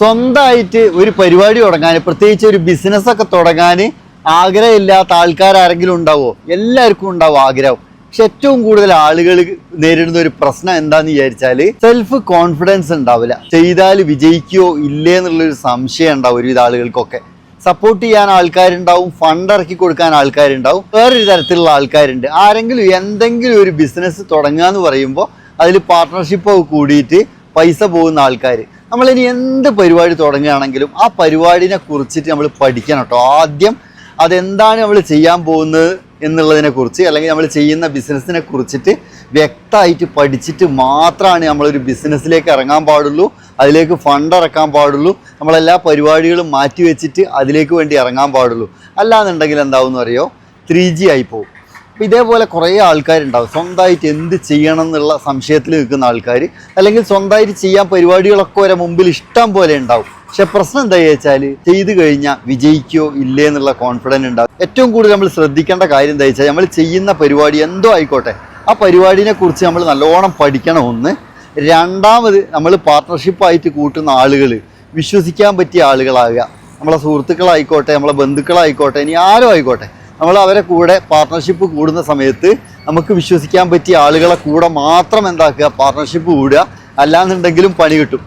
സ്വന്തമായിട്ട് ഒരു പരിപാടി തുടങ്ങാൻ, പ്രത്യേകിച്ച് ഒരു ബിസിനസ്സൊക്കെ തുടങ്ങാൻ ആഗ്രഹമില്ലാത്ത ആൾക്കാരെങ്കിലും ഉണ്ടാവുമോ? എല്ലാവർക്കും ഉണ്ടാവും ആഗ്രഹം. പക്ഷെ ഏറ്റവും കൂടുതൽ ആളുകൾ നേരിടുന്ന ഒരു പ്രശ്നം എന്താന്ന് വിചാരിച്ചാൽ സെൽഫ് കോൺഫിഡൻസ് ഉണ്ടാവില്ല. ചെയ്താൽ വിജയിക്കുകയോ ഇല്ലേ എന്നുള്ളൊരു സംശയം ഉണ്ടാവും ഒരുവിധ ആളുകൾക്കൊക്കെ. സപ്പോർട്ട് ചെയ്യാൻ ആൾക്കാരുണ്ടാവും, ഫണ്ട് ഇറക്കി കൊടുക്കാൻ ആൾക്കാരുണ്ടാവും, വേറൊരു തരത്തിലുള്ള ആൾക്കാരുണ്ട്. ആരെങ്കിലും എന്തെങ്കിലും ഒരു ബിസിനസ് തുടങ്ങുക എന്ന് പറയുമ്പോൾ അതിൽ പാർട്ട്ണർഷിപ്പ് കൂടിയിട്ട് പൈസ പോകുന്ന ആൾക്കാർ. നമ്മളിനി എന്ത് പരിപാടി തുടങ്ങുകയാണെങ്കിലും ആ പരിപാടിനെ കുറിച്ചിട്ട് നമ്മൾ പഠിക്കണം കേട്ടോ. ആദ്യം അതെന്താണ് നമ്മൾ ചെയ്യാൻ പോകുന്നത് എന്നുള്ളതിനെ കുറിച്ച്, അല്ലെങ്കിൽ നമ്മൾ ചെയ്യുന്ന ബിസിനസ്സിനെ കുറിച്ചിട്ട് വ്യക്തമായിട്ട് പഠിച്ചിട്ട് മാത്രമാണ് നമ്മളൊരു ബിസിനസ്സിലേക്ക് ഇറങ്ങാൻ പാടുള്ളൂ, അതിലേക്ക് ഫണ്ട് ഇറക്കാൻ പാടുള്ളൂ, നമ്മളെല്ലാ പരിപാടികളും മാറ്റി വെച്ചിട്ട് അതിലേക്ക് വേണ്ടി ഇറങ്ങാൻ പാടുള്ളൂ. അല്ലാന്നുണ്ടെങ്കിൽ എന്താവും അറിയോ, 3G ആയി പോകും. അപ്പോൾ ഇതേപോലെ കുറേ ആൾക്കാരുണ്ടാവും സ്വന്തമായിട്ട് എന്ത് ചെയ്യണം എന്നുള്ള സംശയത്തിൽ നിൽക്കുന്ന ആൾക്കാർ, അല്ലെങ്കിൽ സ്വന്തമായിട്ട് ചെയ്യാൻ പരിപാടികളൊക്കെ വരെ മുമ്പിൽ ഇഷ്ടം പോലെ ഉണ്ടാവും. പക്ഷെ പ്രശ്നം എന്താ വെച്ചാൽ ചെയ്ത് കഴിഞ്ഞാൽ വിജയിക്കോ ഇല്ലേ എന്നുള്ള കോൺഫിഡൻസ് ഉണ്ടാവും. ഏറ്റവും കൂടുതൽ നമ്മൾ ശ്രദ്ധിക്കേണ്ട കാര്യം എന്താ വെച്ചാൽ നമ്മൾ ചെയ്യുന്ന പരിപാടി എന്തോ ആയിക്കോട്ടെ, ആ പരിപാടിനെ കുറിച്ച് നമ്മൾ നല്ലോണം പഠിക്കണം. ഒന്ന്. രണ്ടാമത്, നമ്മൾ പാർട്ട്ണർഷിപ്പായിട്ട് കൂട്ടുന്ന ആളുകൾ വിശ്വസിക്കാൻ പറ്റിയ ആളുകളാകുക. നമ്മളെ സുഹൃത്തുക്കളായിക്കോട്ടെ, നമ്മളെ ബന്ധുക്കളായിക്കോട്ടെ, ഇനി ആരും ആയിക്കോട്ടെ, നമ്മൾ അവരെ കൂടെ പാർട്ട്ണർഷിപ്പ് കൂടുന്ന സമയത്ത് നമുക്ക് വിശ്വസിക്കാൻ പറ്റിയ ആളുകളെ കൂടെ മാത്രം എന്താക്കുക, പാർട്ട്ണർഷിപ്പ് കൂടുക. അല്ലാന്നുണ്ടെങ്കിലും പണി കിട്ടും.